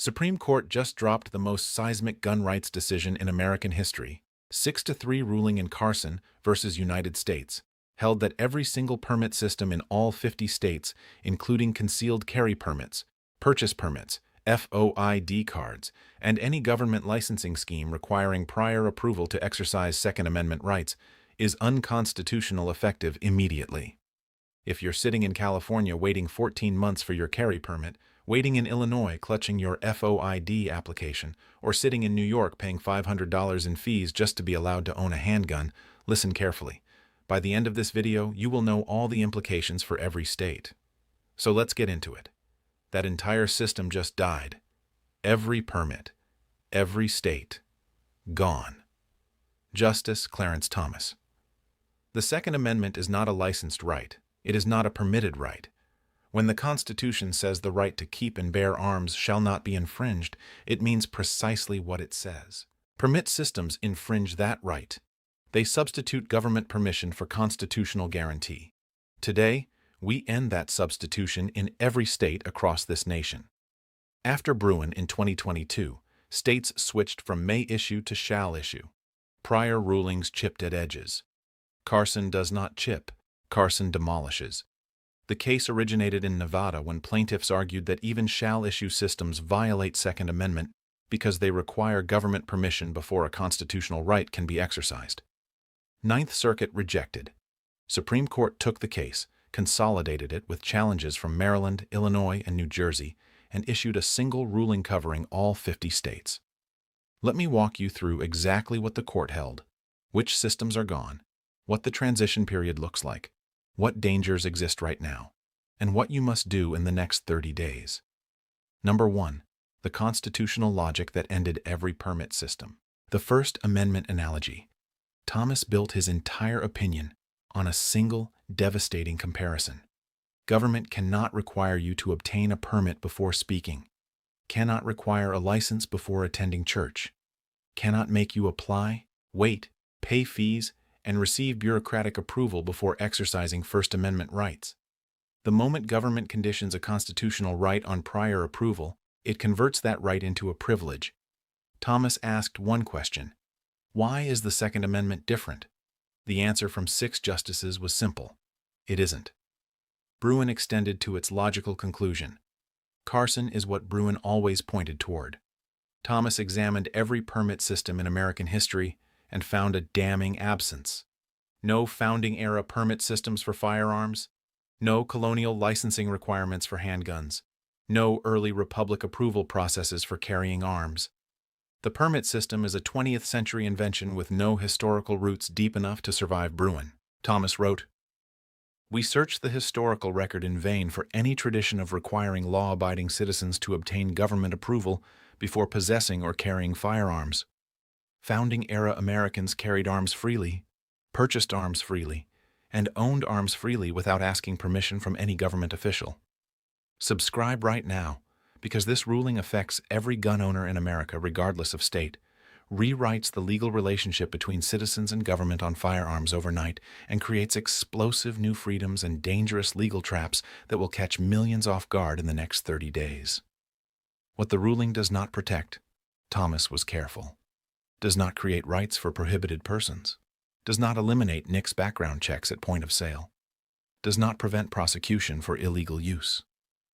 Supreme Court just dropped the most seismic gun rights decision in American history. 6-3 ruling in Carson versus United States held that every single permit system in all 50 states, including concealed carry permits, purchase permits, FOID cards, and any government licensing scheme requiring prior approval to exercise Second Amendment rights, is unconstitutional effective immediately. If you're sitting in California waiting 14 months for your carry permit, waiting in Illinois clutching your FOID application, or sitting in New York paying $500 in fees just to be allowed to own a handgun, listen carefully. By the end of this video, you will know all the implications for every state. So let's get into it. That entire system just died. Every permit, every state, gone. Justice Clarence Thomas. The Second Amendment is not a licensed right. It is not a permitted right. When the Constitution says the right to keep and bear arms shall not be infringed, it means precisely what it says. Permit systems infringe that right. They substitute government permission for constitutional guarantee. Today, we end that substitution in every state across this nation. After Bruin in 2022, states switched from may issue to shall issue. Prior rulings chipped at edges. Carson does not chip. Carson demolishes. The case originated in Nevada when plaintiffs argued that even shall-issue systems violate Second Amendment because they require government permission before a constitutional right can be exercised. Ninth Circuit rejected. Supreme Court took the case, consolidated it with challenges from Maryland, Illinois, and New Jersey, and issued a single ruling covering all 50 states. Let me walk you through exactly what the court held, which systems are gone, what the transition period looks like, what dangers exist right now, and what you must do in the next 30 days. Number 1. The constitutional logic that ended every permit system. The First Amendment analogy. Thomas built his entire opinion on a single, devastating comparison. Government cannot require you to obtain a permit before speaking, cannot require a license before attending church, cannot make you apply, wait, pay fees, and receive bureaucratic approval before exercising First Amendment rights. The moment government conditions a constitutional right on prior approval, it converts that right into a privilege. Thomas asked one question: why is the Second Amendment different? The answer from 6 justices was simple: it isn't. Bruin extended to its logical conclusion. Carson is what Bruin always pointed toward. Thomas examined every permit system in American history and found a damning absence. No founding-era permit systems for firearms, no colonial licensing requirements for handguns, no early republic approval processes for carrying arms. The permit system is a 20th century invention with no historical roots deep enough to survive Bruin. Thomas wrote, "We searched the historical record in vain for any tradition of requiring law-abiding citizens to obtain government approval before possessing or carrying firearms. Founding-era Americans carried arms freely, purchased arms freely, and owned arms freely without asking permission from any government official. Subscribe right now, because this ruling affects every gun owner in America regardless of state, rewrites the legal relationship between citizens and government on firearms overnight, and creates explosive new freedoms and dangerous legal traps that will catch millions off guard in the next 30 days. What the ruling does not protect, Thomas was careful, does not create rights for prohibited persons, does not eliminate NICS background checks at point of sale, does not prevent prosecution for illegal use,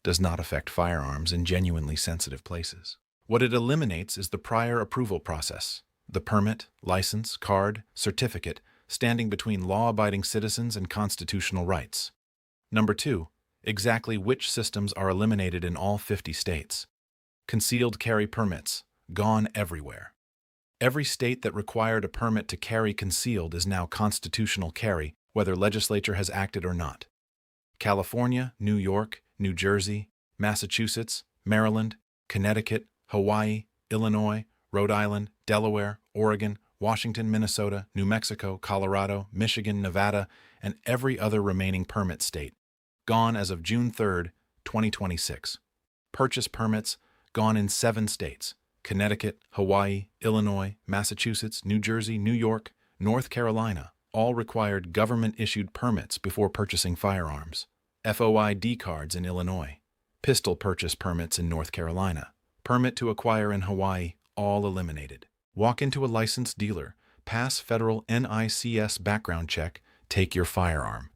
does not affect firearms in genuinely sensitive places. What it eliminates is the prior approval process, the permit, license, card, certificate, standing between law-abiding citizens and constitutional rights. Number 2, exactly which systems are eliminated in all 50 states. Concealed carry permits, gone everywhere. Every state that required a permit to carry concealed is now constitutional carry, whether legislature has acted or not. California, New York, New Jersey, Massachusetts, Maryland, Connecticut, Hawaii, Illinois, Rhode Island, Delaware, Oregon, Washington, Minnesota, New Mexico, Colorado, Michigan, Nevada, and every other remaining permit state, gone as of June 3, 2026. Purchase permits, gone in 7 states: Connecticut, Hawaii, Illinois, Massachusetts, New Jersey, New York, North Carolina, all required government-issued permits before purchasing firearms. FOID cards in Illinois, pistol purchase permits in North Carolina, Permit to acquire in Hawaii, all eliminated. Walk into a licensed dealer, pass federal NICS background check, take your firearm.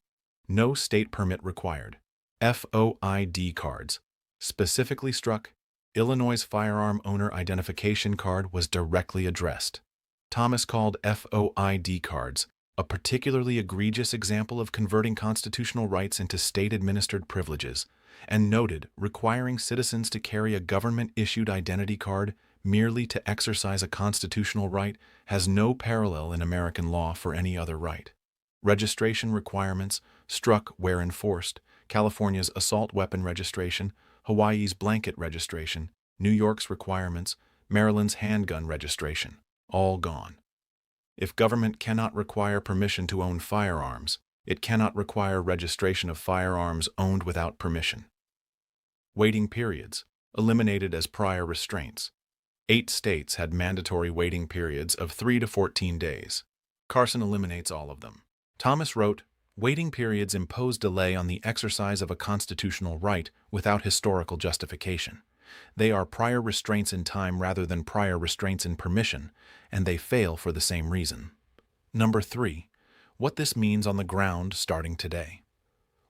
No state permit required. FOID cards. Specifically struck, Illinois' firearm owner identification card was directly addressed. Thomas called FOID cards a particularly egregious example of converting constitutional rights into state-administered privileges, and noted requiring citizens to carry a government-issued identity card merely to exercise a constitutional right has no parallel in American law for any other right. Registration requirements struck where enforced: California's assault weapon registration, Hawaii's blanket registration, New York's requirements, Maryland's handgun registration, all gone. If government cannot require permission to own firearms, it cannot require registration of firearms owned without permission. Waiting periods, eliminated as prior restraints. 8 states had mandatory waiting periods of 3 to 14 days. Carson eliminates all of them. Thomas wrote, "Waiting periods impose delay on the exercise of a constitutional right without historical justification. They are prior restraints in time rather than prior restraints in permission, and they fail for the same reason." Number 3. What this means on the ground starting today.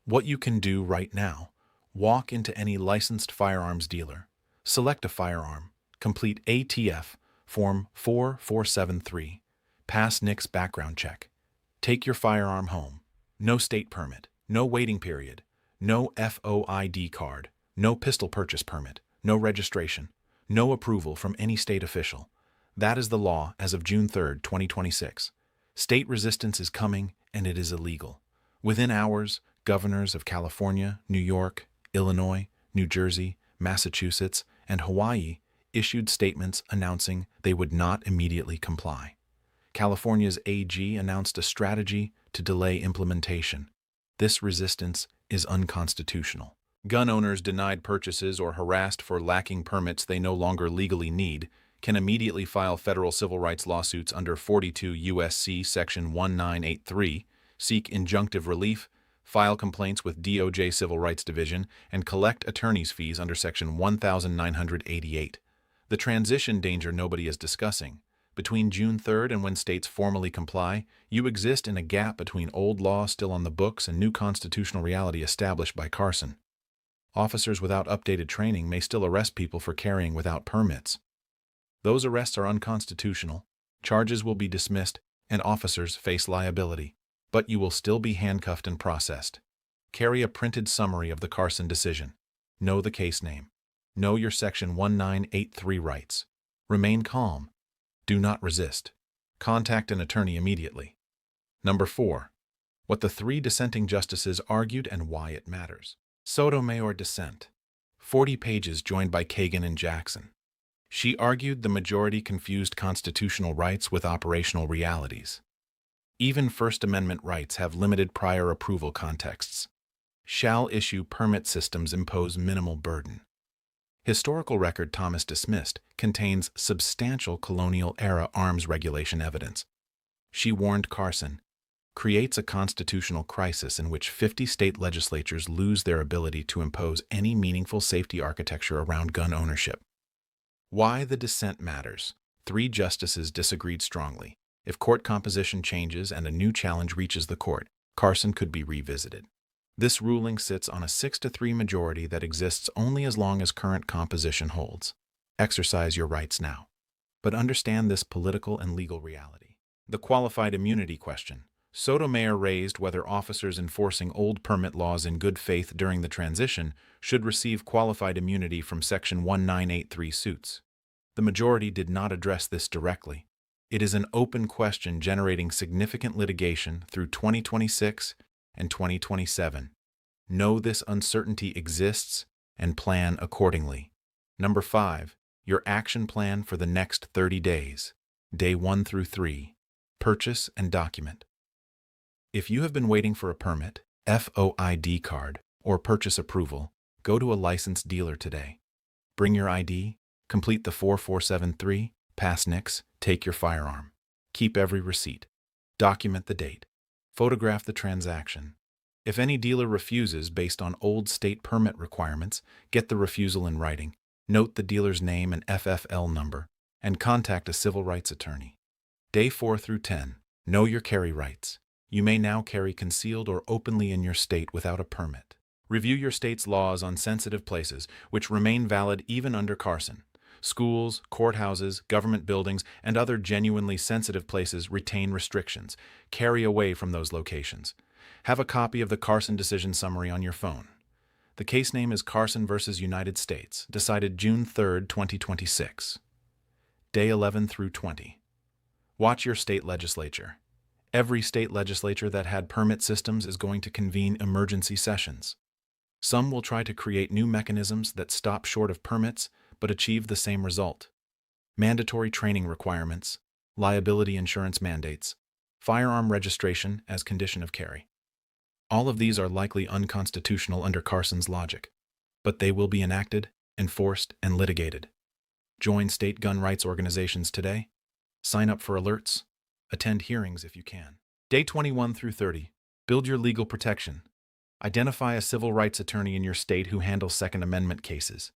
What you can do right now. Walk into any licensed firearms dealer. Select a firearm. Complete ATF Form 4473. Pass NICS background check. Take your firearm home. No state permit. No waiting period. No FOID card. No pistol purchase permit. No registration. No approval from any state official. That is the law as of June 3, 2026. State resistance is coming, and it is illegal. Within hours, governors of California, New York, Illinois, New Jersey, Massachusetts, and Hawaii issued statements announcing they would not immediately comply. California's AG announced a strategy to delay implementation. This resistance is unconstitutional. Gun owners denied purchases or harassed for lacking permits they no longer legally need can immediately file federal civil rights lawsuits under 42 U.S.C. Section 1983, seek injunctive relief, file complaints with DOJ Civil Rights Division, and collect attorney's fees under Section 1988. The transition danger nobody is discussing. Between June 3rd and when states formally comply, you exist in a gap between old law still on the books and new constitutional reality established by Carson. Officers without updated training may still arrest people for carrying without permits. Those arrests are unconstitutional, charges will be dismissed, and officers face liability, but you will still be handcuffed and processed. Carry a printed summary of the Carson decision. Know the case name. Know your Section 1983 rights. Remain calm. Do not resist. Contact an attorney immediately. Number 4. What the 3 dissenting justices argued and why it matters. Sotomayor dissent. 40 pages joined by Kagan and Jackson. She argued the majority confused constitutional rights with operational realities. Even First Amendment rights have limited prior approval contexts. Shall issue permit systems impose minimal burden. Historical record Thomas dismissed contains substantial colonial-era arms regulation evidence. She warned Carson, creates a constitutional crisis in which 50 state legislatures lose their ability to impose any meaningful safety architecture around gun ownership. Why the dissent matters. 3 justices disagreed strongly. If court composition changes and a new challenge reaches the court, Carson could be revisited. This ruling sits on a 6-3 majority that exists only as long as current composition holds. Exercise your rights now. But understand this political and legal reality. The qualified immunity question. Sotomayor raised whether officers enforcing old permit laws in good faith during the transition should receive qualified immunity from Section 1983 suits. The majority did not address this directly. It is an open question generating significant litigation through 2026 and 2027. Know this uncertainty exists and plan accordingly. Number 5. Your action plan for the next 30 days. Day 1 through 3. Purchase and document. If you have been waiting for a permit, FOID card, or purchase approval, go to a licensed dealer today. Bring your ID, complete the 4473, pass NICS, take your firearm. Keep every receipt. Document the date. Photograph the transaction. If any dealer refuses based on old state permit requirements, get the refusal in writing. Note the dealer's name and FFL number, and contact a civil rights attorney. Day 4 through 10. Know your carry rights. You may now carry concealed or openly in your state without a permit. Review your state's laws on sensitive places, which remain valid even under Carson. Schools, courthouses, government buildings, and other genuinely sensitive places retain restrictions. Carry away from those locations. Have a copy of the Carson decision summary on your phone. The case name is Carson versus United States, decided June 3, 2026. Day 11 through 20. Watch your state legislature. Every state legislature that had permit systems is going to convene emergency sessions. Some will try to create new mechanisms that stop short of permits but achieve the same result. Mandatory training requirements, liability insurance mandates, firearm registration as condition of carry. All of these are likely unconstitutional under Carson's logic, but they will be enacted, enforced, and litigated. Join state gun rights organizations today. Sign up for alerts. Attend hearings if you can. Day 21 through 30. Build your legal protection. Identify a civil rights attorney in your state who handles Second Amendment cases.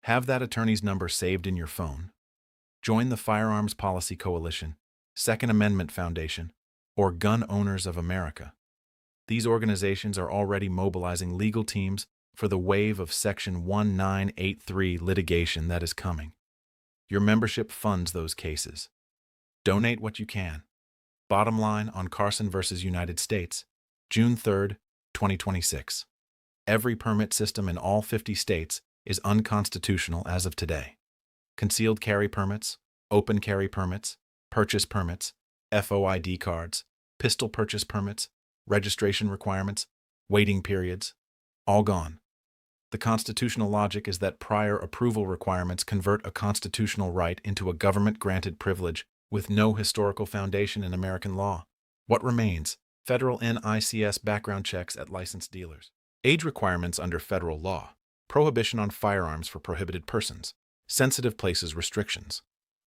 Have that attorney's number saved in your phone. Join the Firearms Policy Coalition, Second Amendment Foundation, or Gun Owners of America. These organizations are already mobilizing legal teams for the wave of Section 1983 litigation that is coming. Your membership funds those cases. Donate what you can. Bottom line on Carson versus United States, June 3, 2026. Every permit system in all 50 states is unconstitutional as of today. Concealed carry permits, open carry permits, purchase permits, FOID cards, pistol purchase permits, registration requirements, waiting periods, all gone. The constitutional logic is that prior approval requirements convert a constitutional right into a government-granted privilege with no historical foundation in American law. What remains? Federal NICS background checks at licensed dealers. Age requirements under federal law. Prohibition on firearms for prohibited persons. Sensitive places restrictions.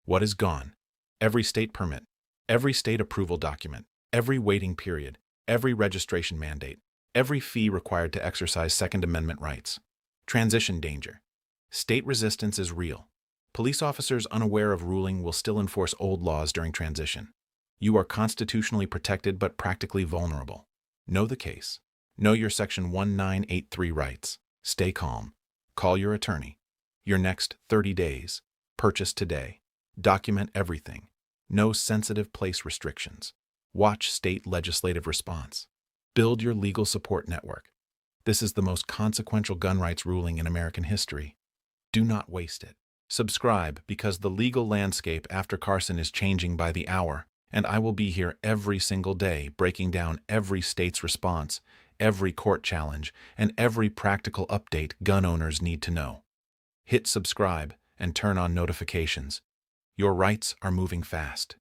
What is gone? Every state permit, every state approval document, every waiting period, every registration mandate, every fee required to exercise Second Amendment rights. Transition danger. State resistance is real. Police officers unaware of ruling will still enforce old laws during transition. You are constitutionally protected but practically vulnerable. Know the case. Know your Section 1983 rights. Stay calm. Call your attorney. Your next 30 days. Purchase today. Document everything. No sensitive place restrictions. Watch state legislative response. Build your legal support network. This is the most consequential gun rights ruling in American history. Do not waste it. Subscribe because the legal landscape after Carson is changing by the hour, and I will be here every single day breaking down every state's response, every court challenge, and every practical update gun owners need to know. Hit subscribe and turn on notifications. Your rights are moving fast.